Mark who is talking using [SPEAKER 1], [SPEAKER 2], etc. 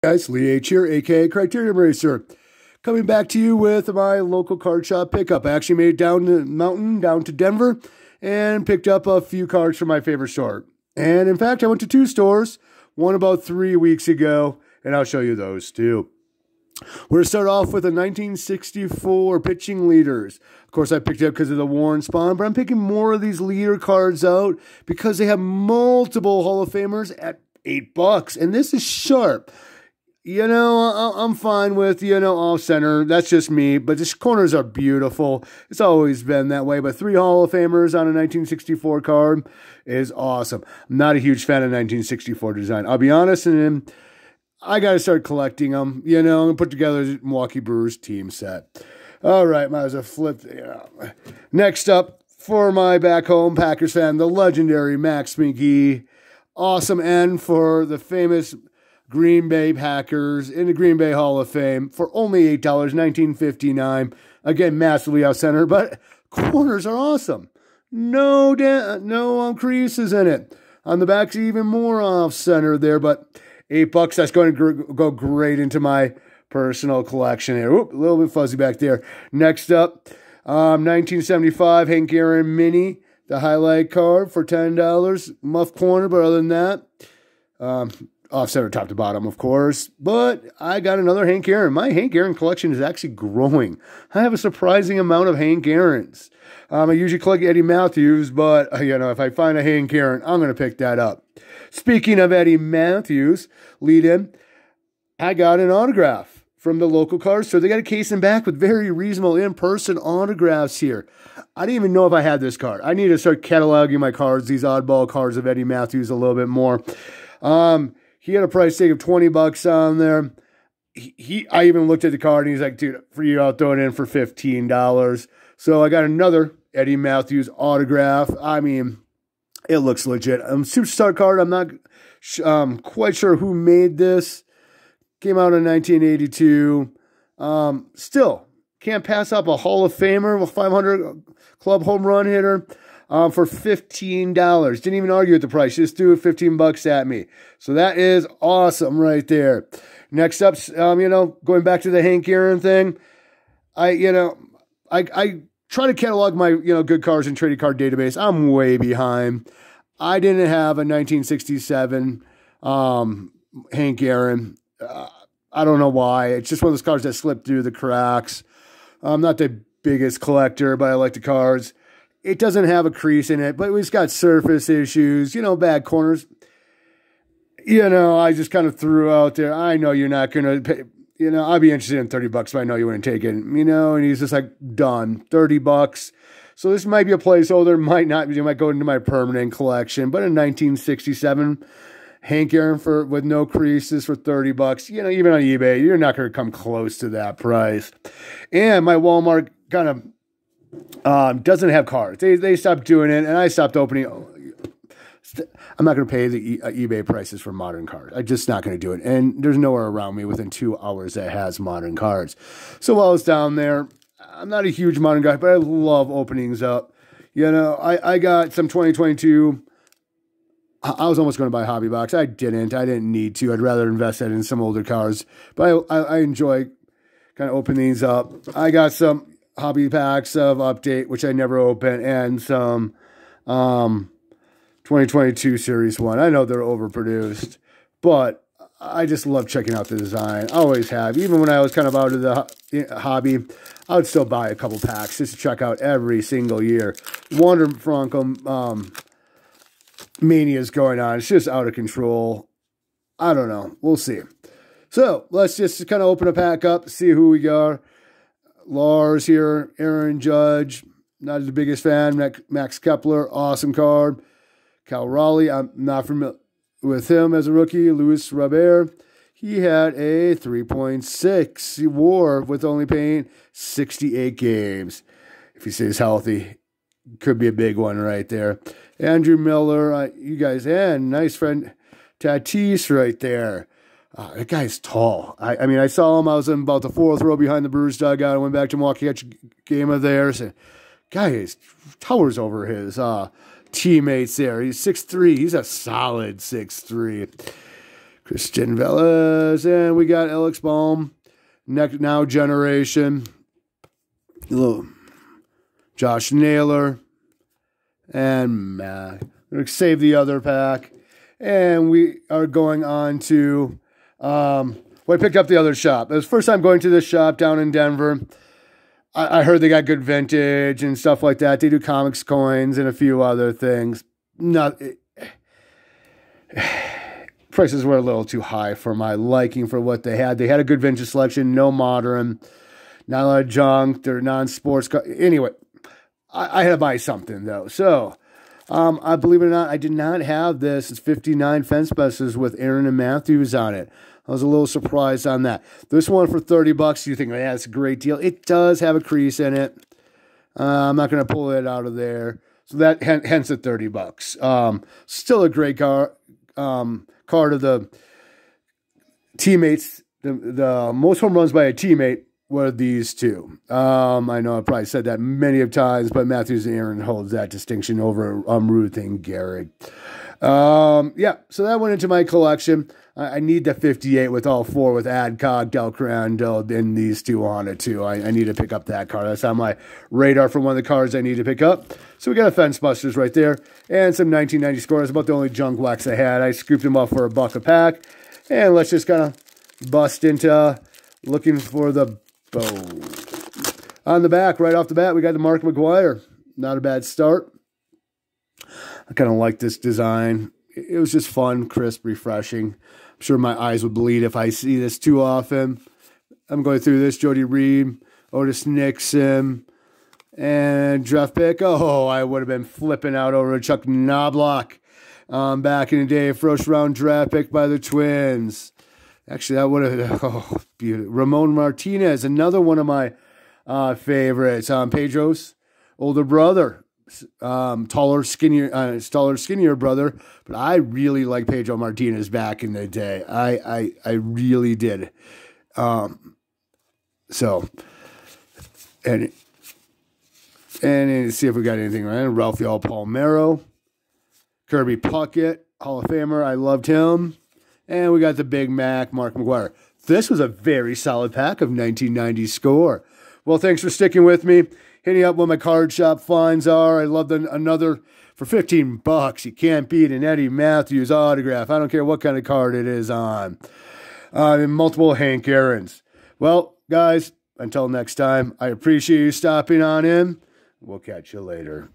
[SPEAKER 1] Guys, Lee H here, aka Criterion Racer, coming back to you with my local card shop pickup. I actually made it down the mountain, down to Denver, and picked up a few cards from my favorite store. And in fact, I went to two stores, one about 3 weeks ago, and I'll show you those too. We're going to start off with a 1964 pitching leaders. Of course, I picked it up because of the Warren Spawn, but I'm picking more of these leader cards out because they have multiple Hall of Famers at $8. And this is sharp. You know, I'm fine with, off center. That's just me. But the corners are beautiful. It's always been that way. But 3 Hall of Famers on a 1964 card is awesome. I'm not a huge fan of 1964 design. I'll be honest, and I got to start collecting them. I'm going to put together the Milwaukee Brewers team set. All right, might as well flip. Next up, for my back home Packers fan, the legendary Max McGee. Awesome end for the famous Green Bay Packers in the Green Bay Hall of Fame for only $8, 1959. Again, massively off-center, but corners are awesome. No creases in it. On the back's even more off-center there, but $8, that's going to go great into my personal collection here. Oop, a little bit fuzzy back there. Next up, 1975 Hank Aaron Mini, the highlight card for $10. Muff corner, but other than that, off-center top to bottom, of course. But I got another Hank Aaron. My Hank Aaron collection is actually growing. I have a surprising amount of Hank Aarons. I usually collect Eddie Matthews, but, if I find a Hank Aaron, I'm going to pick that up. Speaking of Eddie Matthews, lead in, I got an autograph from the local card store. They got a case and back with very reasonable in-person autographs here. I didn't even know if I had this card. I need to start cataloging my cards, these oddball cards of Eddie Matthews a little bit more. He had a price tag of $20 on there. I even looked at the card and he's like, dude, for you, I'll throw it in for $15. So I got another Eddie Matthews autograph. I mean, it looks legit. Superstar card. I'm not quite sure who made this. Came out in 1982. Still, can't pass up a Hall of Famer, a 500 club home run hitter. For $15. Didn't even argue with the price. Just threw $15 at me. So that is awesome right there. Next up, going back to the Hank Aaron thing, I try to catalog my, good cards and trading card database. I'm way behind. I didn't have a 1967 Hank Aaron. I don't know why. It's just one of those cards that slipped through the cracks. I'm not the biggest collector, but I like the cards. It doesn't have a crease in it, but it's got surface issues, bad corners. I just kind of threw out there. I know you're not going to pay, I'd be interested in $30, but I know you wouldn't take it, and he's just like, done, $30. So this might be a placeholder, might not be, it might go into my permanent collection, but in 1967, Hank Aaron with no creases for $30, even on eBay, you're not going to come close to that price. And my Walmart kind of, doesn't have cards. They stopped doing it, and I stopped opening. I'm not going to pay the eBay prices for modern cards. I'm just not going to do it. And there's nowhere around me within 2 hours that has modern cards. So while I was down there, I'm not a huge modern guy, but I love openings up. I got some 2022. I was almost going to buy a hobby box. I didn't need to. I'd rather invest that in some older cards. But I enjoy kind of opening these up. I got some hobby packs of Update, which I never open, and some 2022 Series 1. I know they're overproduced, but I just love checking out the design. I always have. Even when I was kind of out of the hobby, I would still buy a couple packs just to check out every single year. Wander Franco mania is going on. It's just out of control. I don't know. We'll see. So let's just kind of open a pack up, see who we got. Lars here, Aaron Judge, not the biggest fan. Max Kepler, awesome card. Cal Raleigh, I'm not familiar with him as a rookie. Luis Robert, he had a 3.6. He wore with only playing 68 games. If he stays healthy, could be a big one right there. Andrew Miller, you guys, and nice friend Tatis right there. That guy's tall. I saw him. I was in about the 4th row behind the Brewers dugout. I went back to Milwaukee, catch a game of theirs. And guy towers over his teammates there. He's 6'3". He's a solid 6'3". Christian Velez, and we got Alex Baum, now generation, little Josh Naylor, and we're going to save the other pack, and we are going on to, I picked up the other shop. It was the first time going to this shop down in Denver. I heard they got good vintage and stuff like that. They do comics coins and a few other things. Prices were a little too high for my liking for what they had. They had a good vintage selection, no modern, not a lot of junk. They're non-sports. Anyway, I had to buy something, though. So, I believe it or not, I did not have this. It's 59 fence buses with Aaron and Matthews on it. I was a little surprised on that. This one for $30, you think, yeah, it's a great deal. It does have a crease in it. I'm not going to pull it out of there. So that hence the $30. Still a great card of the teammates. The most home runs by a teammate were these two. I know I probably said that many of times, but Matthews and Aaron holds that distinction over Ruth and Gehrig. Yeah, so that went into my collection. I need the 58 with all four with Adcock, Del Crandall, and these two on it too. I need to pick up that card. That's on my radar for one of the cards I need to pick up. So we got a Fence Busters right there and some 1990 scores. About the only junk wax I had. I scooped them up for $1 a pack. And let's just kind of bust into looking for the bow. On the back, right off the bat, we got the Mark McGwire. Not a bad start. I kind of like this design. It was just fun, crisp, refreshing. I'm sure my eyes would bleed if I see this too often. I'm going through this. Jody Reed, Otis Nixon, and draft pick. Oh, I would have been flipping out over Chuck Knobloch back in the day. First round draft pick by the Twins. Actually, that would have, beautiful. Ramon Martinez, another one of my favorites. Pedro's older brother. Taller, skinnier brother, but I really like Pedro Martinez back in the day. I really did. So, and see if we got anything right. Rafael Palmeiro, Kirby Puckett, Hall of Famer. I loved him. And we got the Big Mac, Mark McGwire. This was a very solid pack of 1990 score. Well, thanks for sticking with me. Hitting up what my card shop finds are. I love another for $15. You can't beat an Eddie Matthews autograph. I don't care what kind of card it is on. And multiple Hank Aaron's. Well, guys, until next time, I appreciate you stopping on in. We'll catch you later.